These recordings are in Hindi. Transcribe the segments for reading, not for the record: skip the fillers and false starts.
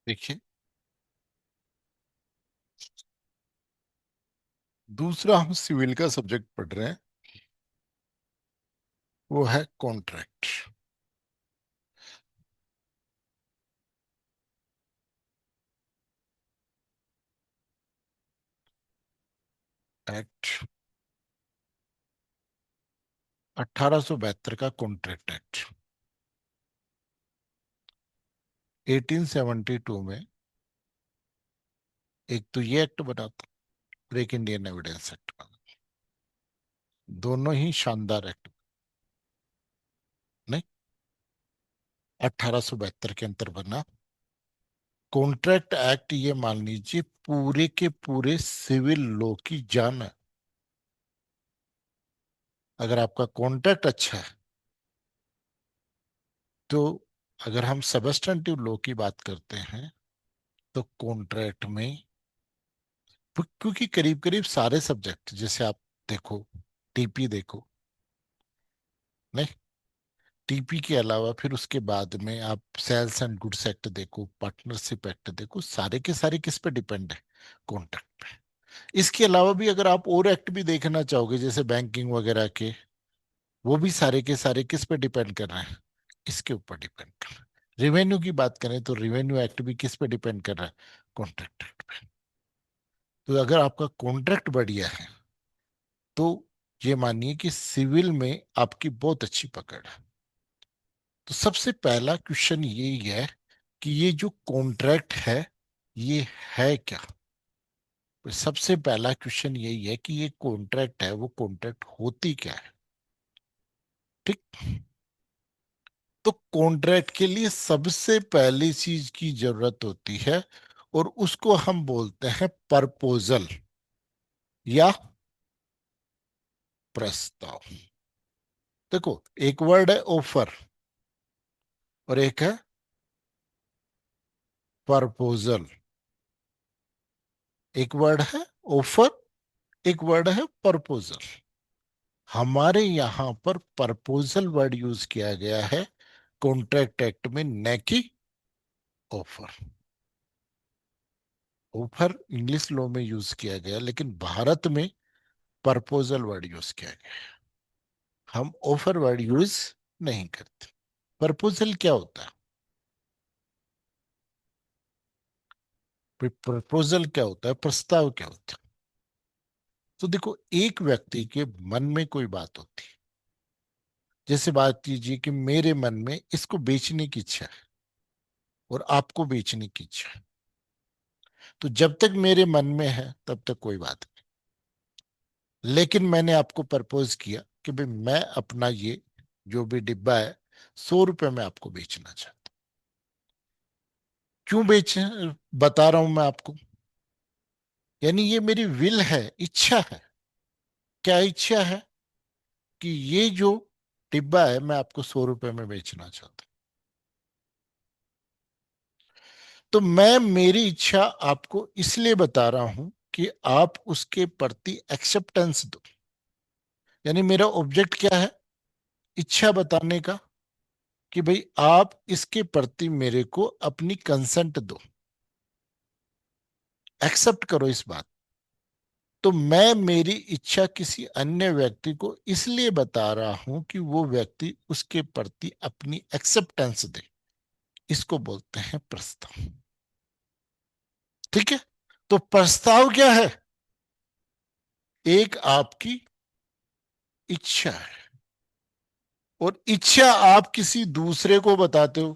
देखिए, दूसरा हम सिविल का सब्जेक्ट पढ़ रहे हैं, वो है कॉन्ट्रैक्ट एक्ट। 1872 का कॉन्ट्रैक्ट एक्ट। 1872 में एक तो ये एक्ट बना था और एक इंडियन एविडेंस एक्ट बना। दोनों ही शानदार एक्ट। नहीं, 1872 के अंतर बना कॉन्ट्रैक्ट एक्ट। ये मान लीजिए पूरे के पूरे सिविल लॉ की जान है। अगर आपका कॉन्ट्रैक्ट अच्छा है तो, अगर हम सबस्टेंटिव लॉ की बात करते हैं तो कॉन्ट्रैक्ट में, क्योंकि करीब करीब सारे सब्जेक्ट, जैसे आप देखो, टीपी देखो, नहीं, टीपी के अलावा फिर उसके बाद में आप सेल्स एंड गुड्स एक्ट देखो, पार्टनरशिप एक्ट देखो, सारे के सारे किस पे डिपेंड है? कॉन्ट्रैक्ट पे। इसके अलावा भी अगर आप और एक्ट भी देखना चाहोगे, जैसे बैंकिंग वगैरह के, वो भी सारे के सारे किस पे डिपेंड कर रहे हैं? इसके ऊपर डिपेंड कर रहे हैं। रिवेन्यू की बात करें तो रिवेन्यू एक्ट भी किस पे डिपेंड कर रहा है? कॉन्ट्रैक्ट एक्ट पे। तो अगर आपका कॉन्ट्रैक्ट बढ़िया है तो ये मानिए कि सिविल में आपकी बहुत अच्छी पकड़ है। तो सबसे पहला क्वेश्चन यही है कि ये जो कॉन्ट्रैक्ट है ये है क्या। तो सबसे पहला क्वेश्चन यही है कि ये कॉन्ट्रैक्ट है, वो कॉन्ट्रैक्ट होती क्या है। ठीक। तो कॉन्ट्रैक्ट के लिए सबसे पहली चीज की जरूरत होती है और उसको हम बोलते हैं प्रपोजल या प्रस्ताव। देखो, एक वर्ड है ऑफर और एक है प्रपोजल। एक वर्ड है ऑफर, एक वर्ड है प्रपोजल। हमारे यहां पर प्रपोजल वर्ड यूज किया गया है कॉन्ट्रैक्ट एक्ट में, न कि ऑफर। ऑफर इंग्लिश लॉ में यूज किया गया, लेकिन भारत में प्रपोजल वर्ड यूज किया गया। हम ऑफर वर्ड यूज नहीं करते। प्रपोजल क्या होता है? प्रपोजल क्या होता है? प्रस्ताव क्या होता है? तो देखो, एक व्यक्ति के मन में कोई बात होती है। जैसे बात कीजिए कि मेरे मन में इसको बेचने की इच्छा है और आपको बेचने की इच्छा है। तो जब तक मेरे मन में है तब तक कोई बात नहीं, लेकिन मैंने आपको प्रपोज किया कि भाई मैं अपना ये जो भी डिब्बा है 100 रुपए में आपको बेचना चाहता हूं। क्यों बेचे बता रहा हूं मैं आपको। यानी ये मेरी विल है, इच्छा है। क्या इच्छा है? कि ये जो डिब्बा है मैं आपको 100 रुपए में बेचना चाहता हूं। तो मैं मेरी इच्छा आपको इसलिए बता रहा हूं कि आप उसके प्रति एक्सेप्टेंस दो। यानी मेरा ऑब्जेक्ट क्या है? इच्छा बताने का, कि भाई आप इसके प्रति मेरे को अपनी कंसेंट दो, एक्सेप्ट करो इस बात। तो मैं मेरी इच्छा किसी अन्य व्यक्ति को इसलिए बता रहा हूं कि वो व्यक्ति उसके प्रति अपनी एक्सेप्टेंस दे। इसको बोलते हैं प्रस्ताव। ठीक है। तो प्रस्ताव क्या है? एक आपकी इच्छा है, और इच्छा आप किसी दूसरे को बताते हो।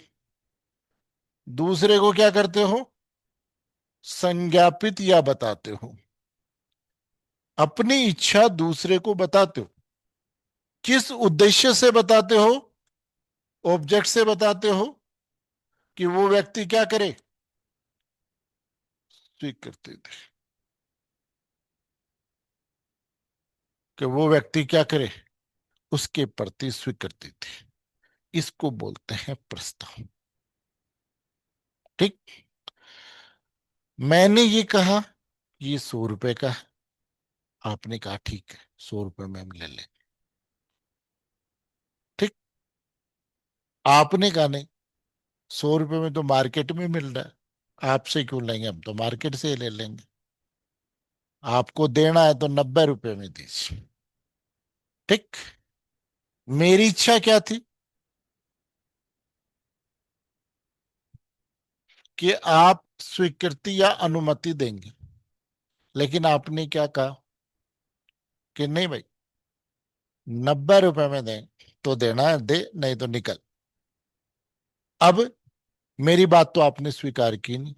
दूसरे को क्या करते हो? संज्ञापित या बताते हो। अपनी इच्छा दूसरे को बताते हो। किस उद्देश्य से बताते हो? ऑब्जेक्ट से बताते हो कि वो व्यक्ति क्या करे? स्वीकृति दे। कि वो व्यक्ति क्या करे? उसके प्रति स्वीकृति दे। इसको बोलते हैं प्रस्ताव। ठीक। मैंने ये कहा ये 100 रुपए का है। आपने कहा ठीक है, 100 रुपए में हम ले लें। ठीक। आपने कहा नहीं, 100 रुपए में तो मार्केट में मिल रहा है। आपसे क्यों लेंगे, हम तो मार्केट से ही ले लेंगे। आपको देना है तो 90 रुपए में दीजिए। ठीक। मेरी इच्छा क्या थी कि आप स्वीकृति या अनुमति देंगे, लेकिन आपने क्या कहा कि नहीं भाई, 90 रुपए में दें तो देना है दे, नहीं तो निकल। अब मेरी बात तो आपने स्वीकार की नहीं,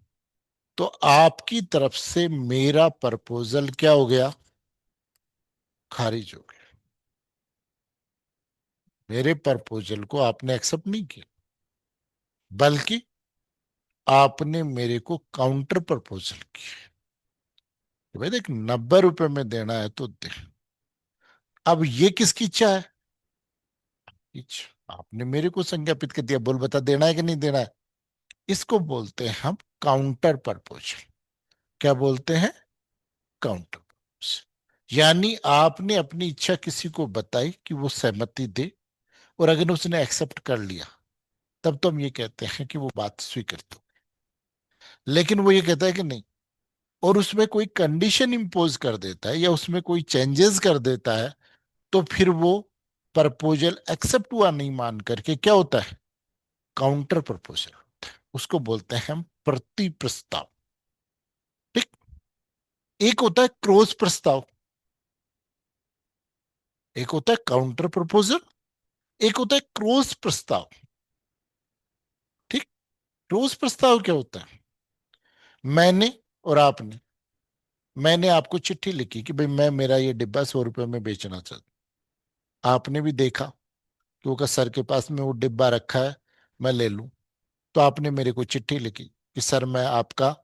तो आपकी तरफ से मेरा प्रपोजल क्या हो गया, खारिज हो गया। मेरे प्रपोजल को आपने एक्सेप्ट नहीं किया, बल्कि आपने मेरे को काउंटर प्रपोजल किया कि भाई देख, 90 रुपए में देना है तो दे। अब ये किसकी इच्छा है? आपने मेरे को संज्ञापित कर दिया, बोल बता देना है कि नहीं देना है। इसको बोलते हैं हम काउंटर प्रपोजल। क्या बोलते हैं? Counter proposal. यानी आपने अपनी इच्छा किसी को बताई कि वो सहमति दे, और अगर उसने एक्सेप्ट कर लिया, तब तो हम ये कहते हैं कि वो बात स्वीकृत हो। लेकिन वो ये कहता है कि नहीं, और उसमें कोई कंडीशन इंपोज कर देता है या उसमें कोई चेंजेस कर देता है, तो फिर वो प्रपोजल एक्सेप्ट हुआ नहीं मान करके क्या होता है, काउंटर प्रपोजल होता है। उसको बोलते हैं हम प्रति प्रस्ताव। ठीक। एक होता है क्रॉस प्रस्ताव, एक होता है काउंटर प्रपोजल, एक होता है क्रॉस प्रस्ताव। ठीक। क्रॉस प्रस्ताव क्या होता है? मैंने और आपने, मैंने आपको चिट्ठी लिखी कि भाई मैं मेरा ये डिब्बा 100 रुपए में बेचना चाहता हूं। आपने भी देखा कि वो सर के पास में वो डिब्बा रखा है, मैं ले लूं। तो आपने मेरे को चिट्ठी लिखी कि सर मैं आपका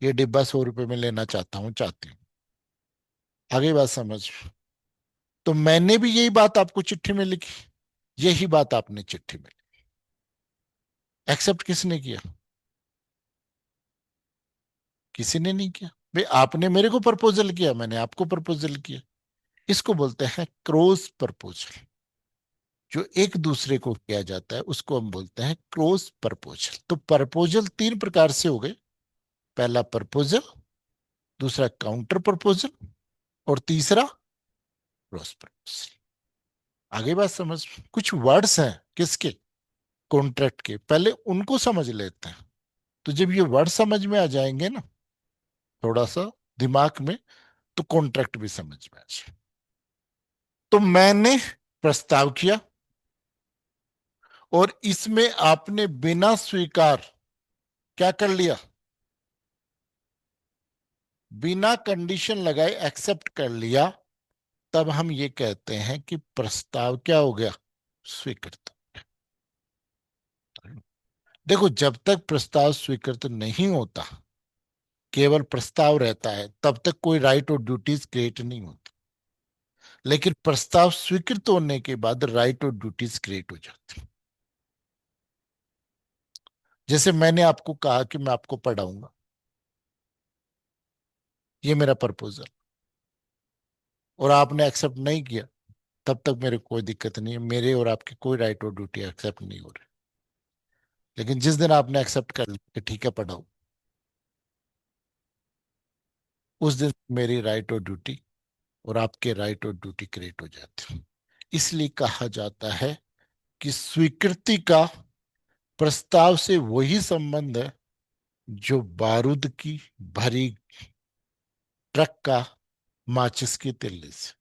ये डिब्बा 100 रुपए में लेना चाहता हूँ, चाहती हूँ। आगे बात समझ। तो मैंने भी यही बात आपको चिट्ठी में लिखी, यही बात आपने चिट्ठी में एक्सेप्ट किसने किया? किसी ने नहीं किया भाई। आपने मेरे को प्रपोजल किया, मैंने आपको प्रपोजल किया। इसको बोलते हैं क्रॉस प्रपोजल। जो एक दूसरे को किया जाता है उसको हम बोलते हैं क्रॉस प्रपोजल। तो प्रपोजल तीन प्रकार से हो गए। पहला प्रपोजल, दूसरा काउंटर प्रपोजल, और तीसरा क्रॉस प्रपोजल। आगे बात समझ। कुछ वर्ड्स हैं किसके, कॉन्ट्रैक्ट के, पहले उनको समझ लेते हैं। तो जब ये वर्ड समझ में आ जाएंगे ना थोड़ा सा दिमाग में, तो कॉन्ट्रैक्ट भी समझ में आ जाए। तो मैंने प्रस्ताव किया, और इसमें आपने बिना स्वीकार क्या कर लिया, बिना कंडीशन लगाए एक्सेप्ट कर लिया। तब हम ये कहते हैं कि प्रस्ताव क्या हो गया, स्वीकृत। देखो, जब तक प्रस्ताव स्वीकृत नहीं होता, केवल प्रस्ताव रहता है, तब तक कोई राइट और ड्यूटीज क्रिएट नहीं होती। लेकिन प्रस्ताव स्वीकृत होने के बाद राइट और ड्यूटीज क्रिएट हो जाती। जैसे मैंने आपको कहा कि मैं आपको पढ़ाऊंगा, ये मेरा प्रपोजल, और आपने एक्सेप्ट नहीं किया, तब तक मेरे कोई दिक्कत नहीं है, मेरे और आपके कोई राइट और ड्यूटी एक्सेप्ट नहीं हो रहे। लेकिन जिस दिन आपने एक्सेप्ट कर लिया कि ठीक है पढ़ाओ, उस दिन मेरी राइट और ड्यूटी और आपके राइट और ड्यूटी क्रिएट हो जाती है। इसलिए कहा जाता है कि स्वीकृति का प्रस्ताव से वही संबंध है जो बारूद की भरी ट्रक का माचिस की तिल्ली से।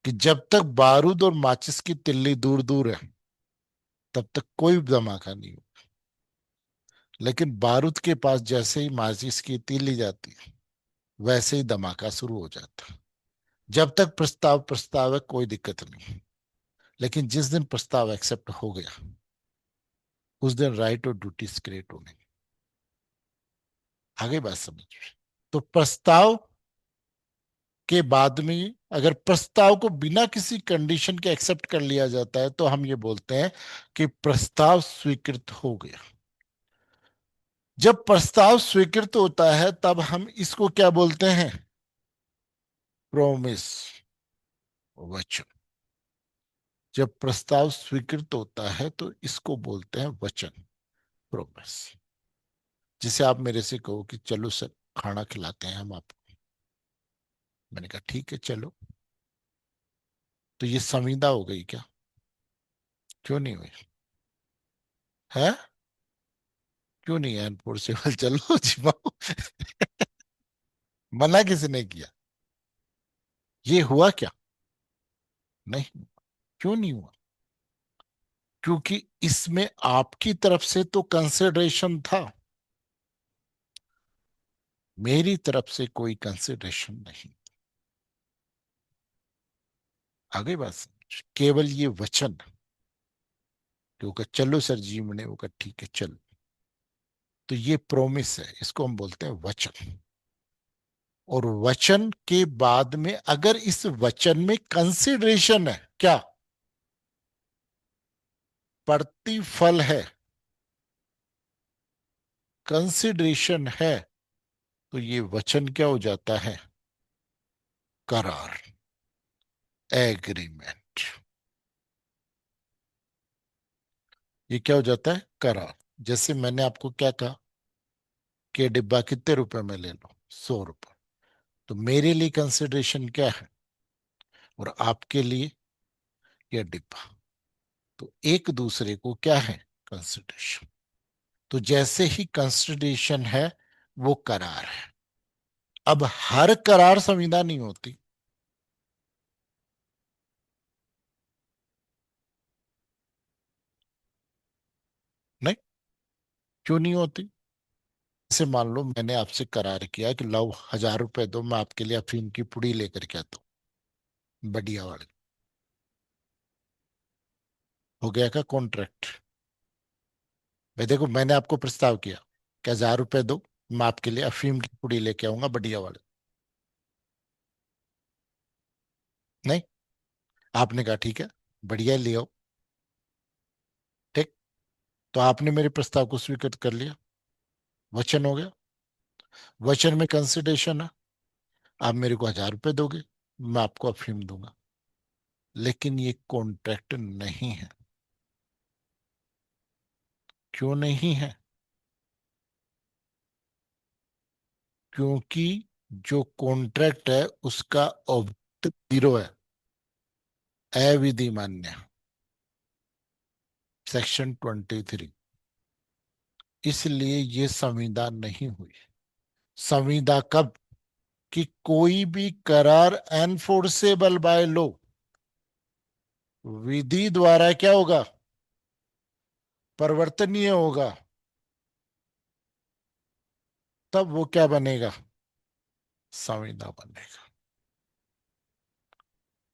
कि जब तक बारूद और माचिस की तिल्ली दूर दूर है, तब तक कोई धमाका नहीं हो। लेकिन बारूद के पास जैसे ही माचिस की तीली जाती है, वैसे ही धमाका शुरू हो जाता है। जब तक प्रस्ताव प्रस्ताव है, कोई दिक्कत नहीं। लेकिन जिस दिन प्रस्ताव एक्सेप्ट हो गया, उस दिन राइट और ड्यूटीज क्रिएट होने। आगे बात समझ। तो प्रस्ताव के बाद में अगर प्रस्ताव को बिना किसी कंडीशन के एक्सेप्ट कर लिया जाता है, तो हम ये बोलते हैं कि प्रस्ताव स्वीकृत हो गया। जब प्रस्ताव स्वीकृत होता है, तब हम इसको क्या बोलते हैं, प्रोमिस, वचन। जब प्रस्ताव स्वीकृत होता है तो इसको बोलते हैं वचन, प्रोमिस। जैसे आप मेरे से कहो कि चलो सर खाना खिलाते हैं हम आपको, मैंने कहा ठीक है चलो, तो ये संविदा हो गई क्या? क्यों नहीं हुई? है? क्यों नहीं है अनफोर्सेबल? चलो जिमाओ। मना किसने किया? ये हुआ क्या? नहीं। क्यों नहीं हुआ? क्योंकि इसमें आपकी तरफ से तो कंसिडरेशन था, मेरी तरफ से कोई कंसिडरेशन नहीं। आगे बात समझ, केवल ये वचन, क्योंकि चलो सर जी, मैंने वो कहा ठीक है चलो, तो ये प्रोमिस है, इसको हम बोलते हैं वचन। और वचन के बाद में अगर इस वचन में कंसिडरेशन है, क्या प्रतिफल है, कंसिडरेशन है, तो ये वचन क्या हो जाता है? करार, एग्रीमेंट। ये क्या हो जाता है? करार। जैसे मैंने आपको क्या कहा कि डिब्बा कितने रुपए में ले लो? 100 रुपए। तो मेरे लिए कंसिडरेशन क्या है और आपके लिए यह डिब्बा, तो एक दूसरे को क्या है? कंसिडरेशन। तो जैसे ही कंसिडरेशन है, वो करार है। अब हर करार संविदा नहीं होती। नहीं। क्यों नहीं होती? जैसे मान लो मैंने आपसे करार किया कि लाओ 1000 रुपए दो, मैं आपके लिए अफीम की पुड़ी लेकर के आता हूँ बढ़िया वाली। हो गया का कॉन्ट्रैक्ट? भाई देखो, मैंने आपको प्रस्ताव किया कि 1000 रुपए दो, मैं आपके लिए अफीम की पुड़ी लेके आऊंगा बढ़िया वाली। नहीं। आपने कहा ठीक है, बढ़िया ले आओ। ठीक। तो आपने मेरे प्रस्ताव को स्वीकृत कर लिया, वचन हो गया। वचन में कंसिडरेशन है, आप मेरे को 1000 रुपए दोगे, मैं आपको अफीम दूंगा। लेकिन ये कॉन्ट्रैक्ट नहीं है। क्यों नहीं है? क्योंकि जो कॉन्ट्रैक्ट है उसका ऑब्जेक्ट जीरो है, अविधि मान्य। सेक्शन 23। इसलिए ये संविदा नहीं हुई। संविदा कब? कि कोई भी करार एनफोर्सेबल बाय लो, विधि द्वारा क्या होगा? परिवर्तनीय होगा। तब वो क्या बनेगा? संविदा बनेगा।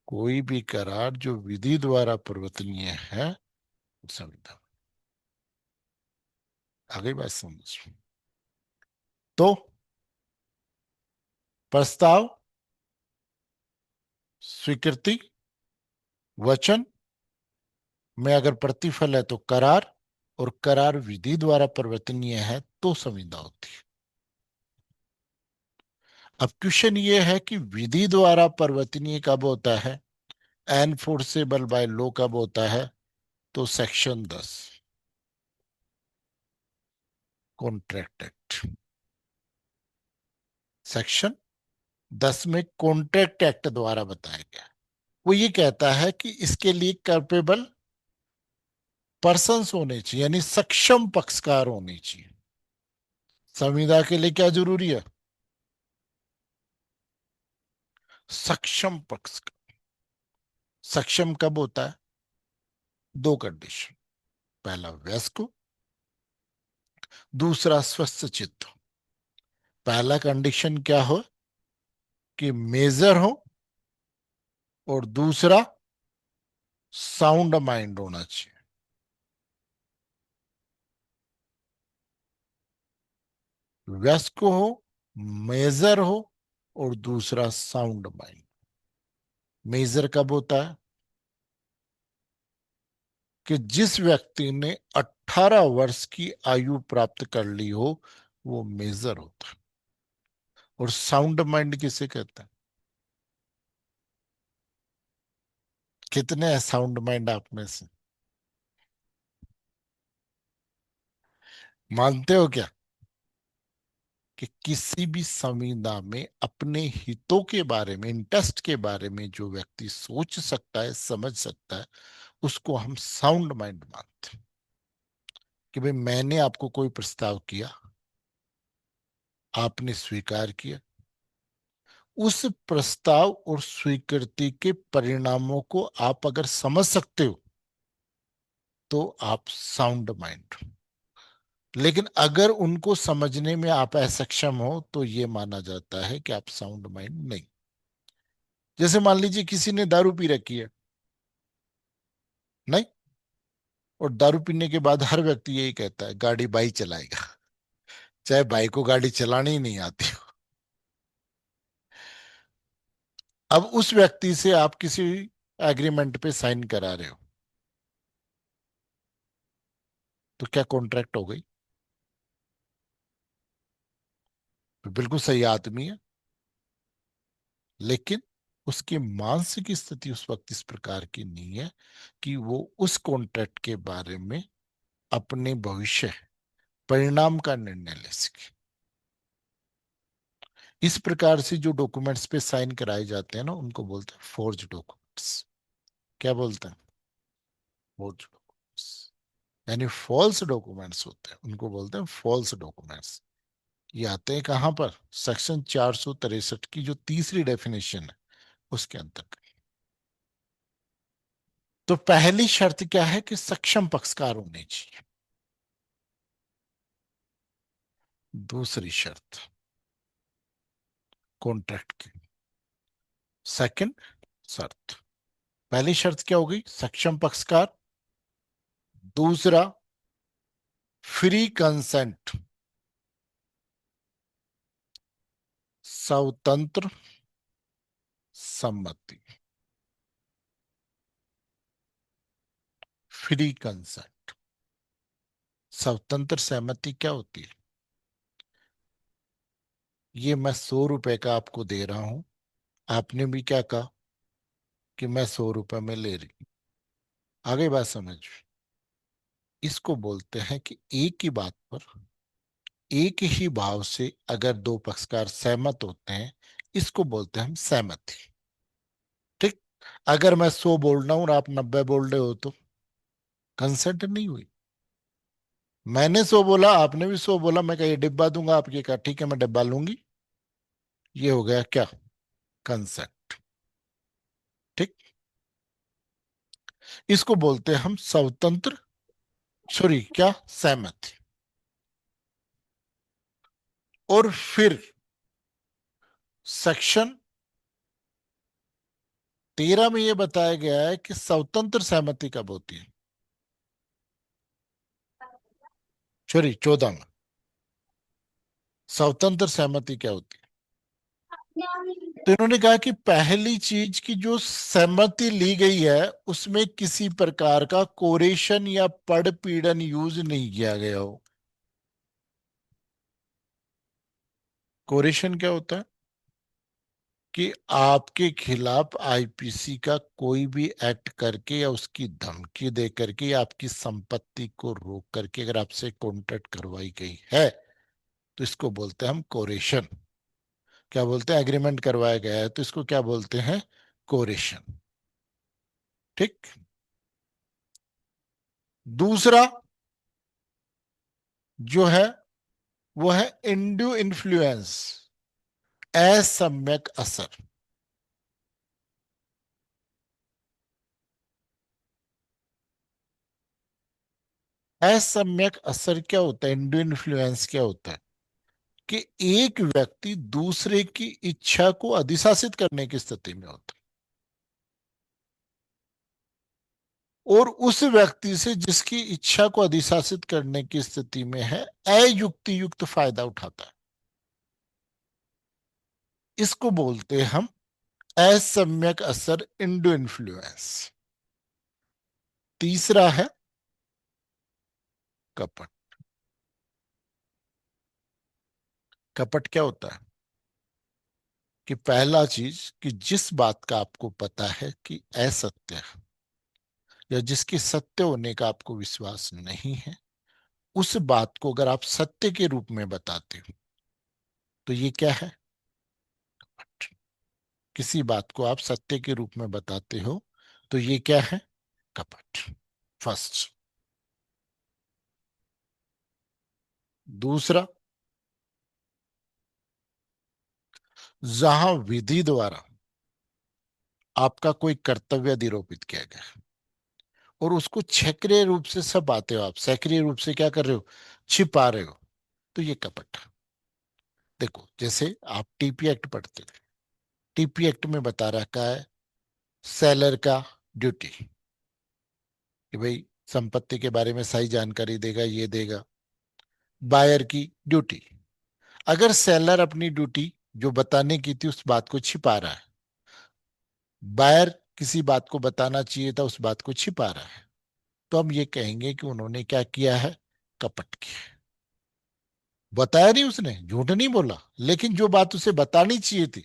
कोई भी करार जो विधि द्वारा परिवर्तनीय है, संविदा। आगे बात समझ। तो प्रस्ताव, स्वीकृति, वचन में अगर प्रतिफल है तो करार, और करार विधि द्वारा परिवर्तनीय है तो संविदा होती है। अब क्वेश्चन ये है कि विधि द्वारा परिवर्तनीय कब होता है, एनफोर्सेबल बाय लॉ कब होता है? तो सेक्शन 10 कॉन्ट्रैक्ट एक्ट। सेक्शन 10 में कॉन्ट्रैक्ट एक्ट द्वारा बताया गया, वो ये कहता है कि इसके लिए कैपेबल पर्सन्स होने चाहिए, यानी सक्षम पक्षकार होने चाहिए। संविदा के लिए क्या जरूरी है? सक्षम पक्ष। सक्षम कब होता है? दो कंडीशन, पहला वयस्क, दूसरा स्वस्थ चित्त। पहला कंडीशन क्या हो? कि मेजर हो, और दूसरा साउंड माइंड होना चाहिए। वयस्क हो, मेजर हो, और दूसरा साउंड माइंड। मेजर कब होता है? कि जिस व्यक्ति ने 18 वर्ष की आयु प्राप्त कर ली हो, वो मेजर होता है। और साउंड माइंड किसे कहते हैं? कितने हैं साउंड माइंड आप में से? मानते हो क्या? कि किसी भी संविदा में अपने हितों के बारे में, इंटरेस्ट के बारे में जो व्यक्ति सोच सकता है, समझ सकता है, उसको हम साउंड माइंड मानते हैं। कि भाई मैंने आपको कोई प्रस्ताव किया, आपने स्वीकार किया, उस प्रस्ताव और स्वीकृति के परिणामों को आप अगर समझ सकते हो तो आप साउंड माइंड हो। लेकिन अगर उनको समझने में आप असक्षम हो तो यह माना जाता है कि आप साउंड माइंड नहीं। जैसे मान लीजिए किसी ने दारू पी रखी है, नहीं, और दारू पीने के बाद हर व्यक्ति यही कहता है गाड़ी बाई चलाएगा, चाहे बाई को गाड़ी चलानी ही नहीं आती हो। अब उस व्यक्ति से आप किसी एग्रीमेंट पे साइन करा रहे हो, तो क्या कॉन्ट्रैक्ट हो गई? तो बिल्कुल सही आदमी है, लेकिन उसकी मानसिक स्थिति उस वक्त इस प्रकार की नहीं है कि वो उस कॉन्ट्रैक्ट के बारे में अपने भविष्य परिणाम का निर्णय ले सके। इस प्रकार से जो डॉक्यूमेंट्स पे साइन कराए जाते हैं ना, उनको बोलते हैं फोर्ज डॉक्यूमेंट्स। क्या बोलते हैं? Forge documents. यानी फॉल्स डॉक्यूमेंट्स होते हैं, उनको बोलते हैं फॉल्स डॉक्यूमेंट्स। ये आते हैं कहां पर? सेक्शन 463 की जो तीसरी डेफिनेशन है उसके अंतर्गत। तो पहली शर्त क्या है? कि सक्षम पक्षकार होने चाहिए। दूसरी शर्त कॉन्ट्रैक्ट की। सेकंड शर्त, पहली शर्त क्या हो गई? सक्षम पक्षकार। दूसरा, फ्री कंसेंट, स्वतंत्र सम्मति। फ्री कंसेंट, स्वतंत्र सहमति क्या होती है? ये मैं 100 रुपए का आपको दे रहा हूं, आपने भी क्या कहा कि मैं 100 रुपए में ले रही हूं। आ गई बात समझ? इसको बोलते हैं कि एक ही बात पर एक ही भाव से अगर दो पक्षकार सहमत होते हैं, इसको बोलते हैं हम सहमति। ठीक। अगर मैं 100 बोल रहा हूं और आप 90 बोल रहे हो तो कंसेंट नहीं हुई। मैंने 100 बोला, आपने भी 100 बोला, मैं कहा ये डिब्बा दूंगा, आपके कहा ठीक है मैं डिब्बा लूंगी। ये हो गया क्या? कंसेंट। ठीक। इसको बोलते हैं हम स्वतंत्र, सॉरी क्या, सहमति। और फिर सेक्शन 13 में यह बताया गया है कि स्वतंत्र सहमति कब होती है। सॉरी 14 में स्वतंत्र सहमति क्या होती है। तो इन्होंने कहा कि पहली चीज की जो सहमति ली गई है उसमें किसी प्रकार का कोरेशन या पड़पीड़न यूज नहीं किया गया हो। कोरेशन क्या होता है? कि आपके खिलाफ आईपीसी का कोई भी एक्ट करके या उसकी धमकी दे करके या आपकी संपत्ति को रोक करके अगर आपसे कॉन्ट्रैक्ट करवाई गई है तो इसको बोलते हैं हम कोरेशन। क्या बोलते हैं? एग्रीमेंट करवाया गया है तो इसको क्या बोलते हैं? कोरेशन। ठीक। दूसरा जो है वो है इंड्यू इन्फ्लुएंस, असम्यक असर। असम्यक असर क्या होता है? इंड्यू इन्फ्लुएंस क्या होता है? कि एक व्यक्ति दूसरे की इच्छा को अधिशासित करने की स्थिति में होता है और उस व्यक्ति से जिसकी इच्छा को अधिशासित करने की स्थिति में है अयुक्ति युक्त फायदा उठाता है। इसको बोलते हैं हम असम्यक असर, इंडो इन्फ्लुएंस। तीसरा है कपट। कपट क्या होता है? कि पहला चीज कि जिस बात का आपको पता है कि असत्य है या जिसके सत्य होने का आपको विश्वास नहीं है, उस बात को अगर आप सत्य के रूप में बताते हो तो ये क्या है? किसी बात को आप सत्य के रूप में बताते हो, तो ये क्या है? कपट। फर्स्ट। दूसरा, जहां विधि द्वारा आपका कोई कर्तव्य निरूपित किया गया और उसको सक्रिय रूप से सब आते हो, आप सक्रिय रूप से क्या कर रहे हो? छिपा रहे हो, तो ये कपट है। देखो, जैसे आप टीपी एक्ट पढ़ते हो, टीपी एक्ट में बता रखा है सेलर का ड्यूटी कि भाई संपत्ति के बारे में सही जानकारी देगा, ये देगा। बायर की ड्यूटी, अगर सेलर अपनी ड्यूटी जो बताने की थी उस बात को छिपा रहा है, बायर किसी बात को बताना चाहिए था उस बात को छिपा रहा है, तो हम ये कहेंगे कि उन्होंने क्या किया है? कपट किया। बताया नहीं, उसने झूठ नहीं बोला, लेकिन जो बात उसे बतानी चाहिए थी,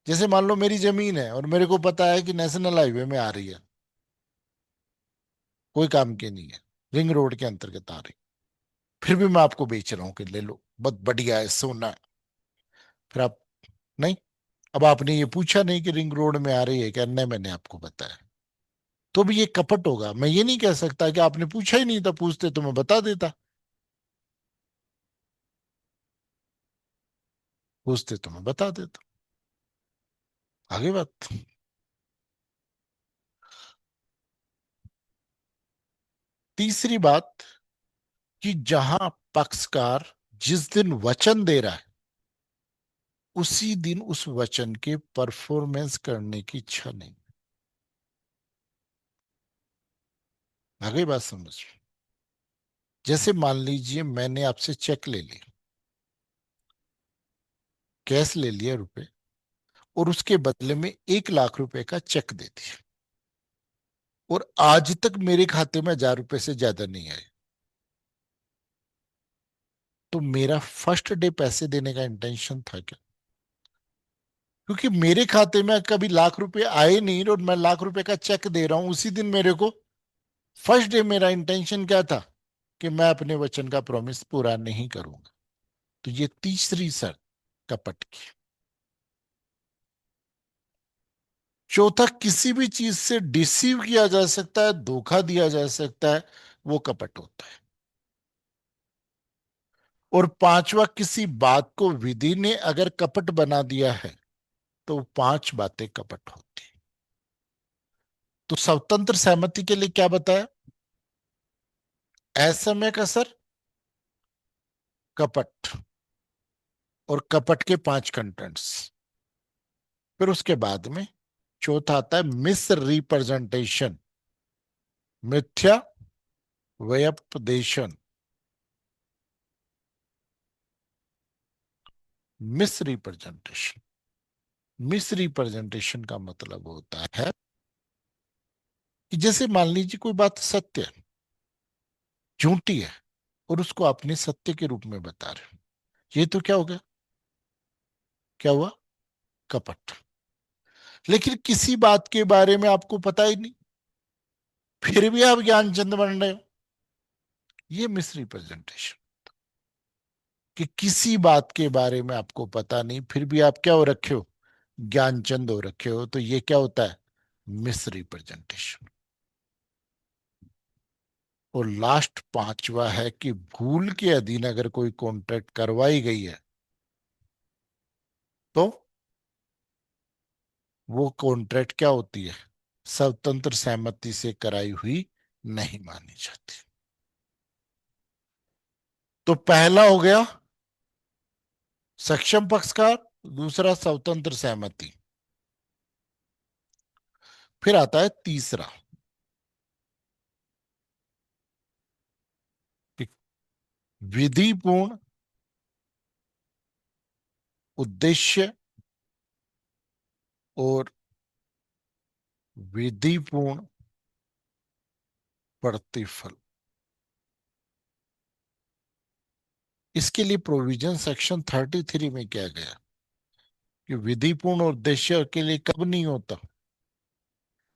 जैसे मान लो मेरी जमीन है और मेरे को पता है कि नेशनल हाईवे में आ रही है, कोई काम की नहीं है, रिंग रोड के अंतर्गत आ रही, फिर भी मैं आपको बेच रहा हूँ कि ले लो, बहुत बढ़िया है, सोना है। फिर आप, नहीं, अब आपने ये पूछा नहीं कि रिंग रोड में आ रही है क्या? नहीं, मैंने आपको बताया, तो भी ये कपट होगा। मैं ये नहीं कह सकता कि आपने पूछा ही नहीं था, पूछते तो मैं बता देता, पूछते तो मैं बता देता। आगे बात। तीसरी बात, कि जहां पक्षकार जिस दिन वचन दे रहा है उसी दिन उस वचन के परफॉर्मेंस करने की इच्छा नहीं। आगे बात समझ। जैसे मान लीजिए मैंने आपसे चेक ले लिया, कैश ले लिया रुपए, और उसके बदले में 1 लाख रुपए का चेक दे दिया, और आज तक मेरे खाते में 1000 रुपए से ज्यादा नहीं आए, तो मेरा फर्स्ट डे पैसे देने का इंटेंशन था क्या? क्योंकि मेरे खाते में कभी 1 लाख रुपए आए नहीं और मैं 1 लाख रुपए का चेक दे रहा हूं उसी दिन मेरे को। फर्स्ट डे मेरा इंटेंशन क्या था? कि मैं अपने वचन का प्रॉमिस पूरा नहीं करूंगा। तो ये तीसरी शर्त कपट की। चौथा, किसी भी चीज से डिसीव किया जा सकता है, धोखा दिया जा सकता है, वो कपट होता है। और पांचवा, किसी बात को विधि ने अगर कपट बना दिया है तो वो 5 बातें कपट होती हैं। तो स्वतंत्र सहमति के लिए क्या बताया? असमय कसर, कपट, और कपट के 5 कंटेंट्स। फिर उसके बाद में चौथा आता है मिस रिप्रेजेंटेशन, मिथ्या व्यपदेशन। मिस रिप्रेजेंटेशन, मिस रिप्रेजेंटेशन का मतलब होता है कि जैसे मान लीजिए कोई बात सत्य है, झूठी है, और उसको आपने सत्य के रूप में बता रहे हो, ये तो क्या हो गया? क्या हुआ? कपट। लेकिन किसी बात के बारे में आपको पता ही नहीं, फिर भी आप ज्ञानचंद बन रहे हो, ये मिस रिप्रेजेंटेशन। कि किसी बात के बारे में आपको पता नहीं, फिर भी आप क्या हो रखे हो? ज्ञानचंद हो रखे हो, तो ये क्या होता है? Miss representation. और लास्ट पांचवा है कि भूल के अधीन अगर कोई कॉन्ट्रैक्ट करवाई गई है तो वो कॉन्ट्रैक्ट क्या होती है? स्वतंत्र सहमति से कराई हुई नहीं मानी जाती। तो पहला हो गया सक्षम पक्षकार, दूसरा स्वतंत्र सहमति। फिर आता है तीसरा, कि विधिपूर्ण उद्देश्य और विधिपूर्ण प्रतिफल। इसके लिए प्रोविजन सेक्शन 33 में किया गया कि विधिपूर्ण उद्देश्य के लिए कब नहीं होता?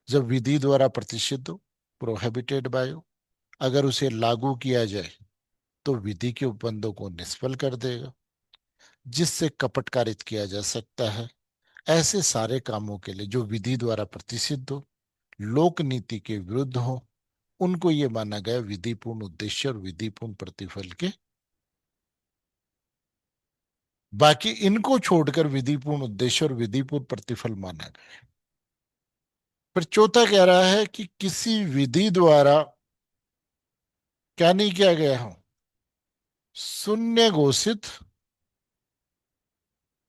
जब विधि द्वारा प्रतिषिद्ध हो, प्रोहिबिटेड बाय हो, अगर उसे लागू किया जाए तो विधि के उपबंधों को निष्फल कर देगा। जिससे कपट कारित किया जा सकता है। ऐसे सारे कामों के लिए जो विधि द्वारा प्रतिषिद्ध हो, लोक नीति के विरुद्ध हो, उनको ये माना गया विधिपूर्ण उद्देश्य और विधिपूर्ण प्रतिफल के। बाकी इनको छोड़कर विधिपूर्ण उद्देश्य और विधिपूर्ण प्रतिफल माना गया। पर चौथा कह रहा है कि किसी विधि द्वारा क्या नहीं किया गया हो, शून्य घोषित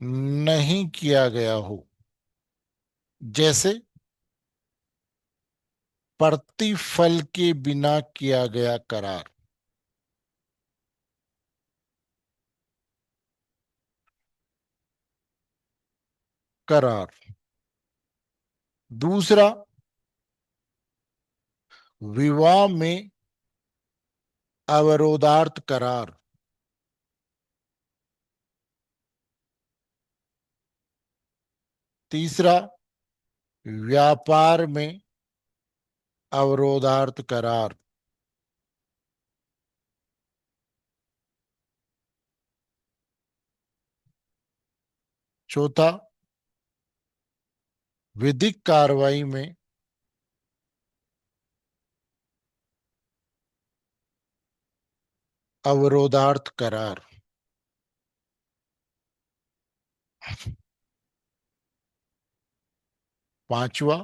नहीं किया गया हो। जैसे प्रतिफल के बिना किया गया करार। करार। दूसरा, विवाह में अवरोधार्थ करार। तीसरा, व्यापार में अवरोधार्थ करार। चौथा, विधिक कार्रवाई में अवरोधार्थ करार। पांचवा,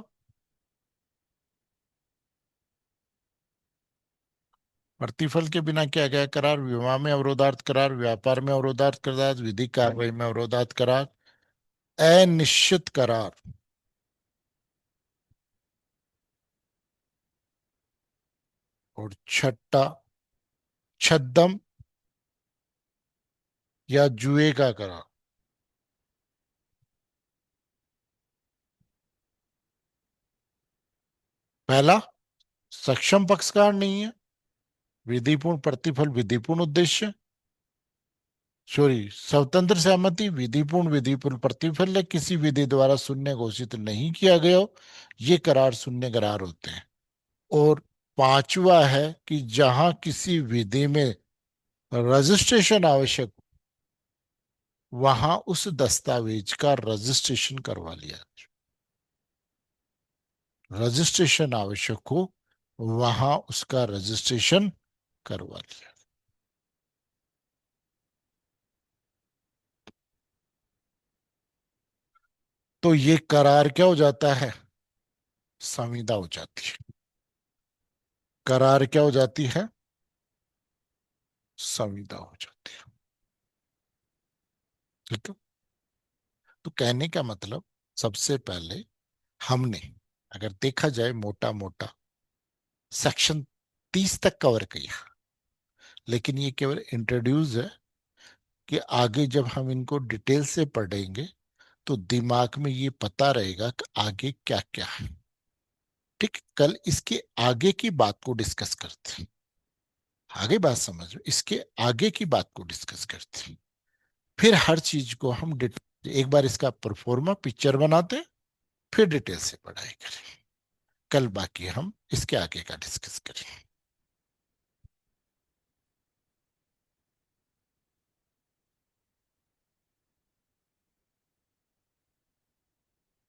प्रतिफल के बिना किया गया करार, विवाह में अवरोधार्थ करार, व्यापार में अवरोधार्थ करार, विधिक कार्रवाई में अवरोधार्थ करार, अनिश्चित करार। और छठा, छद्म या जुए का करार। पहला, सक्षम पक्षकार नहीं है, विधिपूर्ण प्रतिफल विधिपूर्ण उद्देश्य, सॉरी स्वतंत्र सहमति विधिपूर्ण विधिपूर्ण प्रतिफल है, किसी विधि द्वारा शून्य घोषित नहीं किया गया हो, ये करार शून्य करार होते हैं। और पांचवा है कि जहां किसी विधि में रजिस्ट्रेशन आवश्यक, वहां उस दस्तावेज का रजिस्ट्रेशन करवा लिया। रजिस्ट्रेशन आवश्यक हो, वहां उसका रजिस्ट्रेशन करवा लिया। तो ये करार क्या हो जाता है, संविदा हो जाती है। करार क्या हो जाती है, संविदा हो जाती है। ठीक है। तो कहने का मतलब, सबसे पहले हमने अगर देखा जाए मोटा मोटा सेक्शन 30 तक कवर किया, लेकिन ये केवल इंट्रोड्यूस है कि आगे जब हम इनको डिटेल से पढ़ेंगे तो दिमाग में ये पता रहेगा कि आगे क्या क्या है। ठीक, कल इसके आगे की बात को डिस्कस करते हैं। आगे बात समझ, इसके आगे की बात को डिस्कस करते हैं। फिर हर चीज को हम एक बार इसका परफॉर्मा पिक्चर बनाते हैं, फिर डिटेल से पढ़ाई करें। कल बाकी हम इसके आगे का डिस्कस करें।